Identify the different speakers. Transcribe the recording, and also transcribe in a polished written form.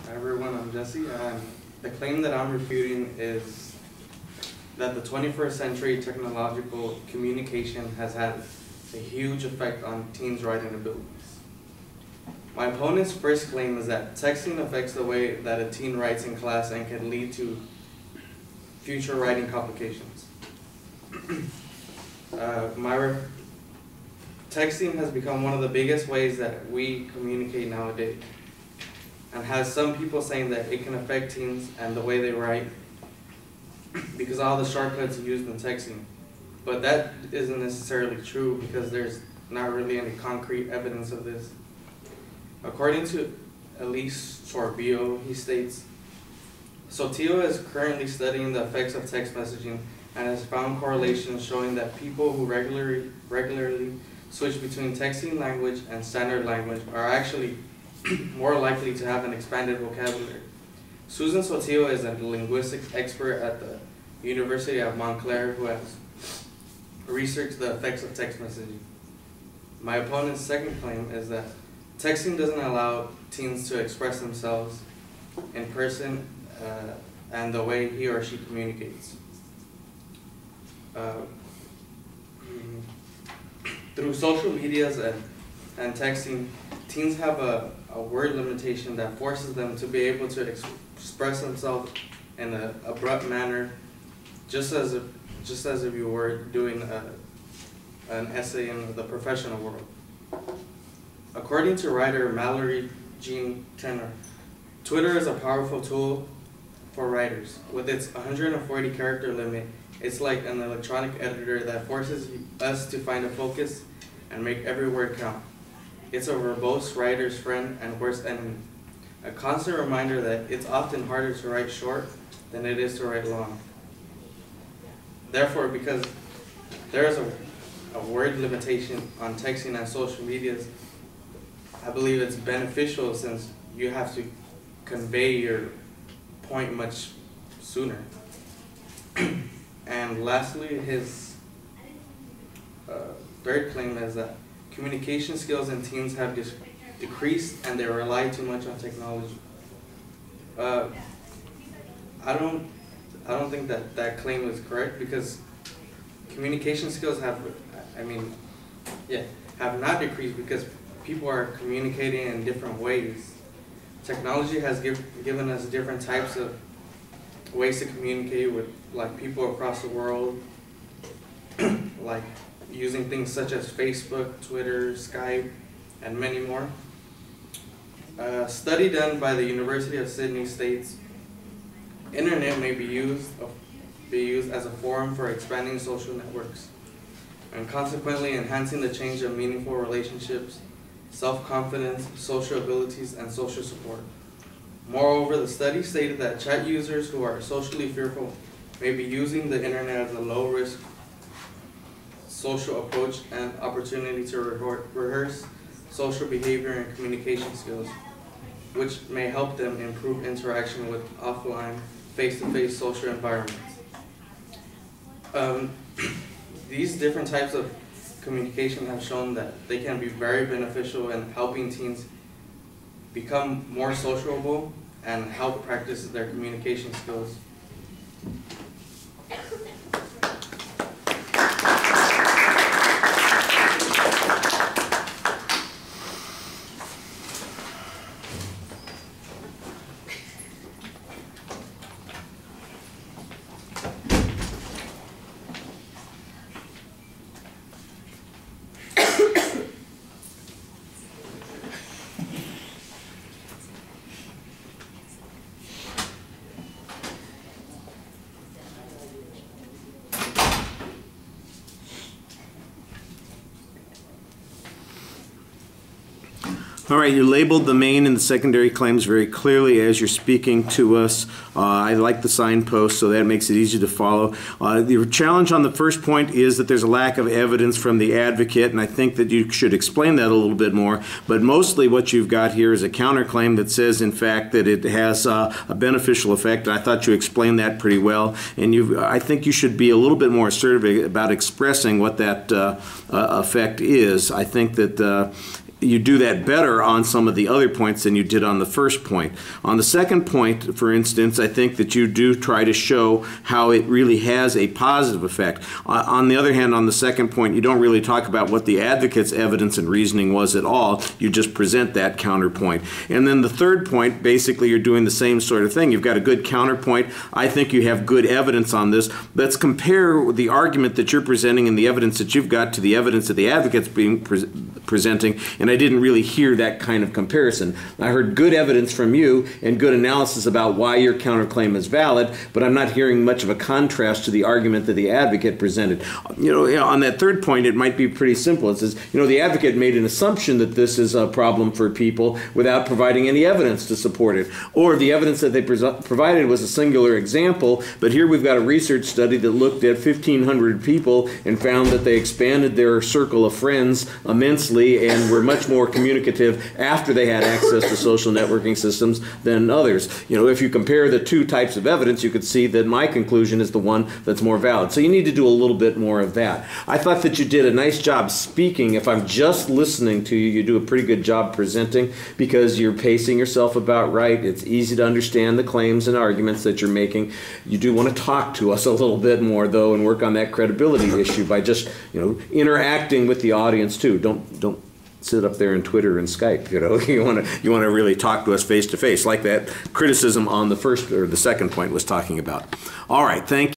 Speaker 1: Hi everyone, I'm Jesse, and the claim that I'm refuting is that the 21st century technological communication has had a huge effect on teens' writing abilities. My opponent's first claim is that texting affects the way that a teen writes in class and can lead to future writing complications. Texting has become one of the biggest ways that we communicate nowadays, and has some people saying that it can affect teens and the way they write because all the shortcuts used in texting. But that isn't necessarily true because there's not really any concrete evidence of this. According to Elise Sorbio, he states, Sotillo is currently studying the effects of text messaging and has found correlations showing that people who regularly switch between texting language and standard language are actually more likely to have an expanded vocabulary. Susan Sotillo is a linguistics expert at the University of Montclair who has researched the effects of text messaging. My opponent's second claim is that texting doesn't allow teens to express themselves in person and the way he or she communicates. Through social medias and texting, teens have a word limitation that forces them to be able to express themselves in an abrupt manner, just as if you were doing an essay in the professional world. According to writer Mallory Jean Tenor, Twitter is a powerful tool for writers. With its 140 character limit, it's like an electronic editor that forces us to find a focus and make every word count. It's a verbose writer's friend and worst enemy, a constant reminder that it's often harder to write short than it is to write long. Therefore, because there is a word limitation on texting and social medias, I believe it's beneficial since you have to convey your point much sooner. And lastly, his third claim is that communication skills in teens have decreased and they rely too much on technology. I don't think that claim is correct because communication skills have not decreased because people are communicating in different ways. Technology has given us different types of ways to communicate with people across the world, like using things such as Facebook, Twitter, Skype, and many more. A study done by the University of Sydney states, internet may be used as a forum for expanding social networks and consequently enhancing the change of meaningful relationships, self-confidence, social abilities, and social support. Moreover, the study stated that chat users who are socially fearful may be using the internet as a low-risk social approach and opportunity to rehearse social behavior and communication skills, which may help them improve interaction with offline, face-to-face social environments. These different types of communication have shown that they can be very beneficial in helping teens become more sociable and help practice their communication skills.
Speaker 2: All right, you labeled the main and the secondary claims very clearly as you're speaking to us. I like the signpost, so that makes it easy to follow. The challenge on the first point is that there's a lack of evidence from the advocate, and I think that you should explain that a little bit more. But mostly what you've got here is a counterclaim that says, in fact, that it has a beneficial effect. I thought you explained that pretty well, and I think you should be a little bit more assertive about expressing what that effect is. I think that you do that better on some of the other points than you did on the first point. On the second point, for instance, I think that you do try to show how it really has a positive effect. On the other hand, on the second point, you don't really talk about what the advocate's evidence and reasoning was at all. You just present that counterpoint. And then the third point, basically you're doing the same sort of thing. You've got a good counterpoint. I think you have good evidence on this. Let's compare the argument that you're presenting and the evidence that you've got to the evidence that the advocate's being presenting, and I didn't really hear that kind of comparison. I heard good evidence from you and good analysis about why your counterclaim is valid, but I'm not hearing much of a contrast to the argument that the advocate presented. On that third point, it might be pretty simple. It says, the advocate made an assumption that this is a problem for people without providing any evidence to support it. Or the evidence that they provided was a singular example, but here we've got a research study that looked at 1,500 people and found that they expanded their circle of friends immensely and were much more communicative after they had access to social networking systems than others. If you compare the two types of evidence, you could see that my conclusion is the one that's more valid. So you need to do a little bit more of that. I thought that you did a nice job speaking. If I'm just listening to you, you do a pretty good job presenting because you're pacing yourself about right. It's easy to understand the claims and arguments that you're making. You do want to talk to us a little bit more, though, and work on that credibility issue by just, interacting with the audience, too. Don't sit up there in Twitter and Skype, You want to really talk to us face to face, like that criticism on the first or the second point was talking about. All right, thank you.